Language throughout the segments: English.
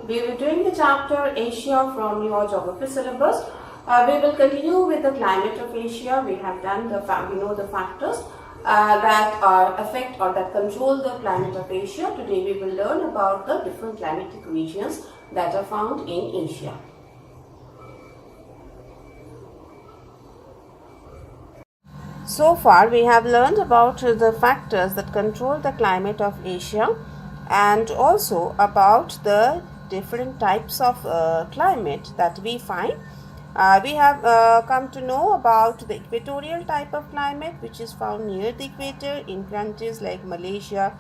We were doing the chapter Asia from your geography syllabus. We will continue with the climate of Asia. We have done we know the factors that affect or that control the climate of Asia. Today we will learn about the different climatic regions that are found in Asia. So far we have learned about the factors that control the climate of Asia and also about the different types of climate that we find. We have come to know about the equatorial type of climate, which is found near the equator in countries like Malaysia,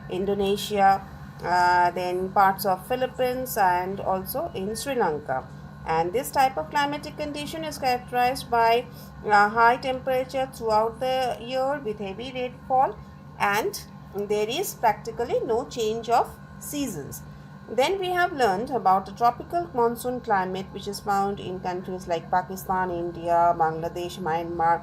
Indonesia, then parts of Philippines and also in Sri Lanka. And this type of climatic condition is characterized by high temperature throughout the year with heavy rainfall, and there is practically no change of seasons. Then we have learned about the tropical monsoon climate, which is found in countries like Pakistan, India, Bangladesh, Myanmar,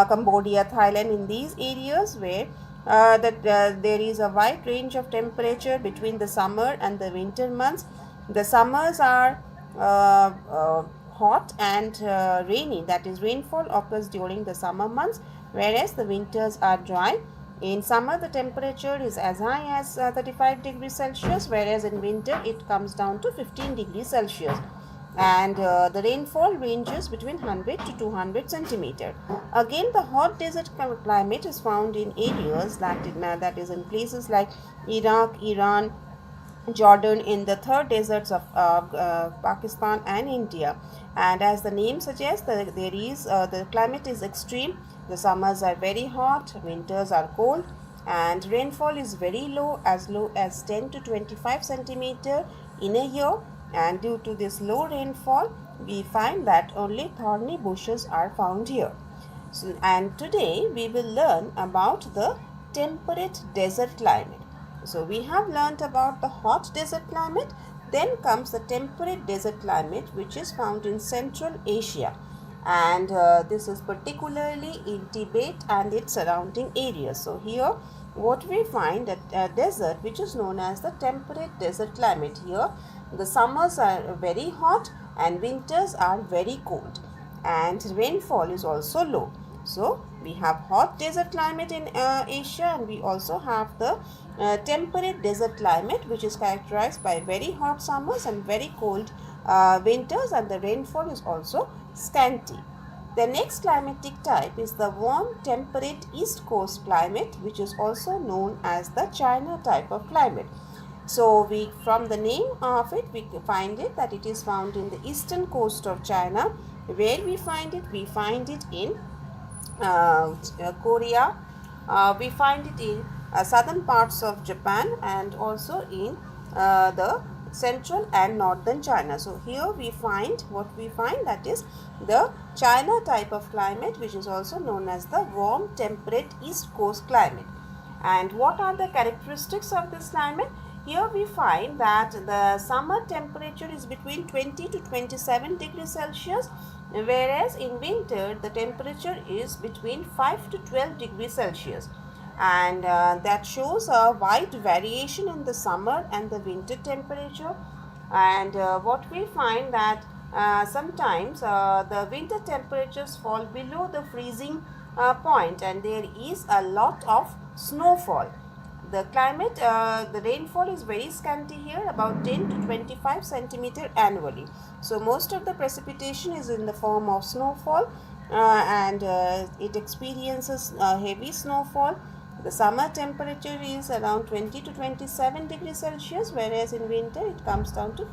Cambodia, Thailand. In these areas where there is a wide range of temperature between the summer and the winter months. The summers are hot and rainy, that is rainfall occurs during the summer months, whereas the winters are dry. In summer the temperature is as high as 35 degrees Celsius, whereas in winter it comes down to 15 degrees Celsius, and the rainfall ranges between 100 to 200 centimeter. Again, the hot desert climate is found in areas that is in places like Iraq, Iran, Jordan, in the third deserts of Pakistan and India. And as the name suggests, the climate is extreme. The summers are very hot, winters are cold, and rainfall is very low as 10 to 25 centimeter in a year. And due to this low rainfall, we find that only thorny bushes are found here. And today we will learn about the temperate desert climate. So we have learnt about the hot desert climate. Then comes the temperate desert climate, which is found in Central Asia, and this is particularly in Tibet and its surrounding areas. So here what we find a desert which is known as the temperate desert climate. Here the summers are very hot and winters are very cold, and rainfall is also low. So we have hot desert climate in Asia, and we also have the temperate desert climate, which is characterized by very hot summers and very cold winters, and the rainfall is also scanty. The next climatic type is the warm temperate east coast climate, which is also known as the China type of climate. So from the name of it, we find it that it is found in the eastern coast of China. Where we find it? We find it in Korea. We find it in southern parts of Japan, and also in the central and northern China. So here we find that is the China type of climate, which is also known as the warm temperate east coast climate. And what are the characteristics of this climate? Here we find that the summer temperature is between 20 to 27 degrees Celsius, whereas in winter the temperature is between 5 to 12 degrees Celsius. And that shows a wide variation in the summer and the winter temperature. And what we find that sometimes the winter temperatures fall below the freezing point, and there is a lot of snowfall. The climate, the rainfall is very scanty here, about 10 to 25 centimeter annually. So most of the precipitation is in the form of snowfall, and it experiences heavy snowfall. The summer temperature is around 20 to 27 degrees Celsius, whereas in winter it comes down to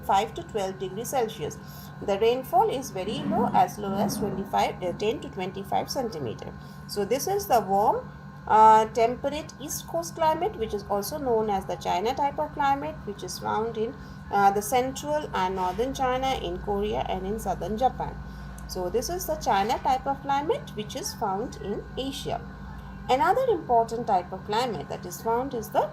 5 to 12 degrees Celsius. The rainfall is very low as 10 to 25 centimeter. So this is the warm temperate east coast climate, which is also known as the China type of climate, which is found in the central and northern China, in Korea and in southern Japan. So this is the China type of climate which is found in Asia. Another important type of climate that is found is the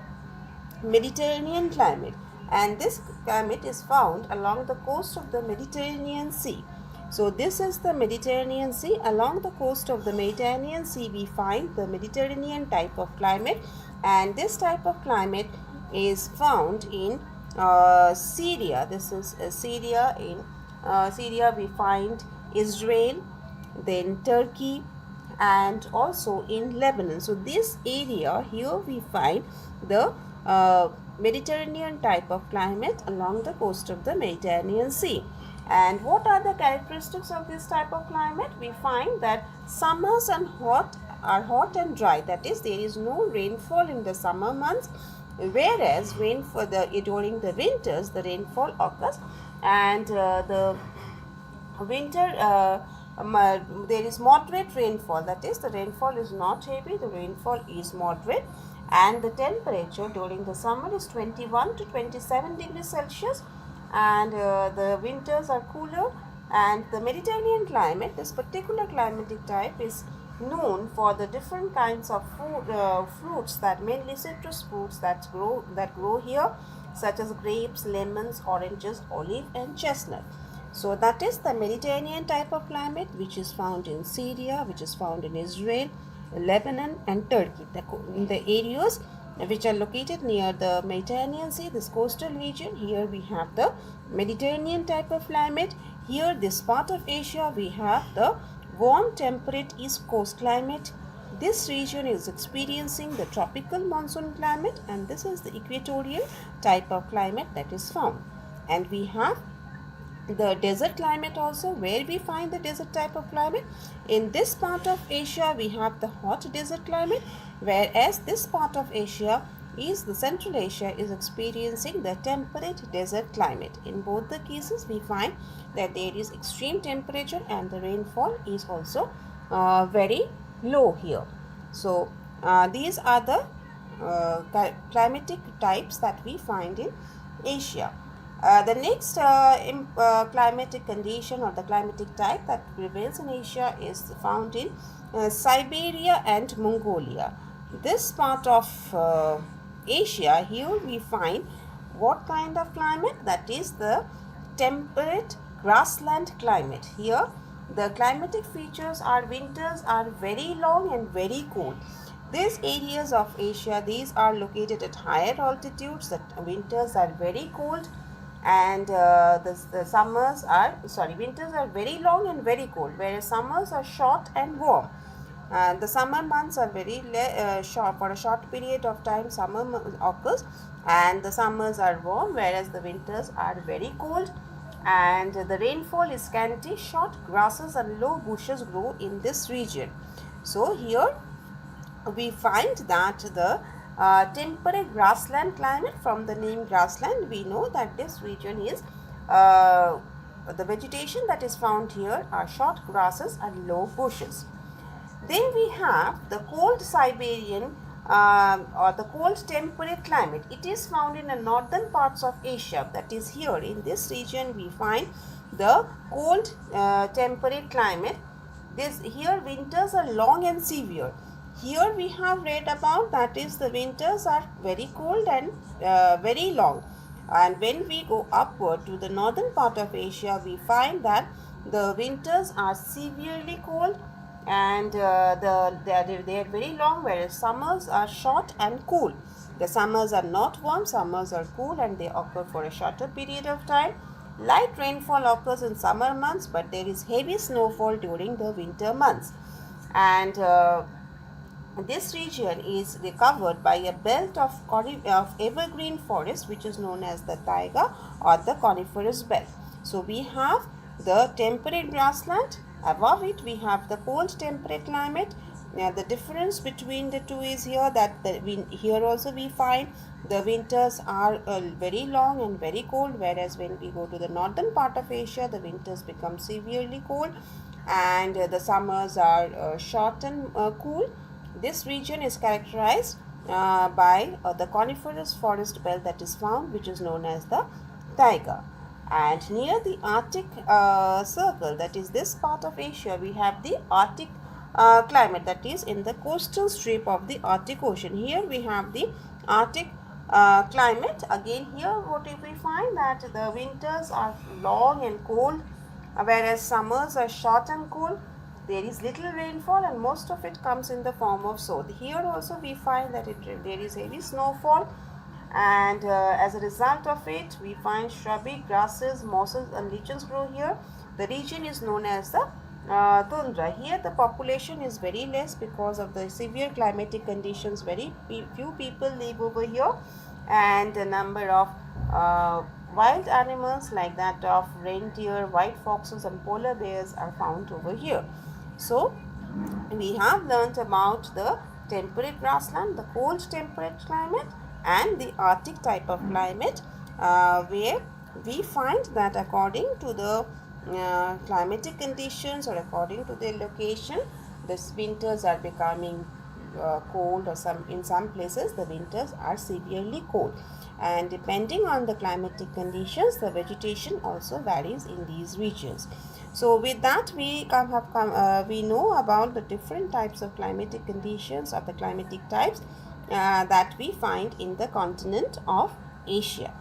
Mediterranean climate, and this climate is found along the coast of the Mediterranean Sea. So this is the Mediterranean Sea. Along the coast of the Mediterranean Sea we find the Mediterranean type of climate, and this type of climate is found in Syria. This is Syria. In Syria we find Israel, then Turkey, and also in Lebanon. So this area here we find the Mediterranean type of climate along the coast of the Mediterranean Sea. And what are the characteristics of this type of climate? We find that summers are hot and dry. That is, there is no rainfall in the summer months, whereas during the winters the rainfall occurs, and the winter there is moderate rainfall. That is, the rainfall is not heavy, the rainfall is moderate, and the temperature during the summer is 21 to 27 degrees Celsius, and the winters are cooler. And the Mediterranean climate, this particular climatic type, is known for the different kinds of fruits, that mainly citrus fruits that grow here, such as grapes, lemons, oranges, olive, and chestnut. So that is the Mediterranean type of climate, which is found in Syria, which is found in Israel, Lebanon, and Turkey. The areas which are located near the Mediterranean Sea, this coastal region, here we have the Mediterranean type of climate. Here, this part of Asia, we have the warm temperate east coast climate. This region is experiencing the tropical monsoon climate, and this is the equatorial type of climate that is found. And we have the desert climate also, where we find the desert type of climate. In this part of Asia we have the hot desert climate, whereas this part of Asia is the Central Asia is experiencing the temperate desert climate. In both the cases we find that there is extreme temperature and the rainfall is also very low here. So these are the climatic types that we find in Asia. The next climatic condition or the climatic type that prevails in Asia is found in Siberia and Mongolia. This part of Asia, here we find what kind of climate? That is the temperate grassland climate. Here the climatic features are winters are very long and very cold. These areas of Asia, these are located at higher altitudes. The winters are very cold, and the summers are winters are very long and very cold, whereas summers are short and warm. The summer months are very short. For a short period of time summer occurs, and the summers are warm, whereas the winters are very cold, and the rainfall is scanty. Short grasses and low bushes grow in this region. So here we find that the temperate grassland climate, from the name grassland we know that this region is the vegetation that is found here are short grasses and low bushes. Then we have the cold Siberian or the cold temperate climate. It is found in the northern parts of Asia. That is, here in this region we find the cold temperate climate. Here winters are long and severe. Here we have read about, that is, the winters are very cold and very long. And when we go upward to the northern part of Asia, we find that the winters are severely cold, and they are very long, whereas summers are short and cool. The summers are not warm, summers are cool, and they occur for a shorter period of time. Light rainfall occurs in summer months, but there is heavy snowfall during the winter months. And this region is covered by a belt of evergreen forest, which is known as the taiga or the coniferous belt. So we have the temperate grassland. Above it we have the cold temperate climate. Now the difference between the two is here that here also we find the winters are very long and very cold, whereas when we go to the northern part of Asia, the winters become severely cold, and the summers are short and cool. This region is characterized by the coniferous forest belt that is found, which is known as the taiga. And near the Arctic circle, that is this part of Asia, we have the Arctic climate, that is in the coastal strip of the Arctic Ocean. Here we have the Arctic climate. Again, here what if we find that the winters are long and cold, whereas summers are short and cool. There is little rainfall, and most of it comes in the form of snow. Here also we find that there is heavy snowfall, and as a result of it we find shrubby grasses, mosses and lichens grow here. The region is known as the tundra. Here the population is very less because of the severe climatic conditions. Very few people live over here, and a number of wild animals like that of reindeer, white foxes and polar bears are found over here. So we have learnt about the temperate grassland, the cold temperate climate and the Arctic type of climate, where we find that according to the climatic conditions or according to their location, the winters are becoming cold, or in some places the winters are severely cold, and depending on the climatic conditions the vegetation also varies in these regions. So with that we know about the different types of climatic conditions or the climatic types that we find in the continent of Asia.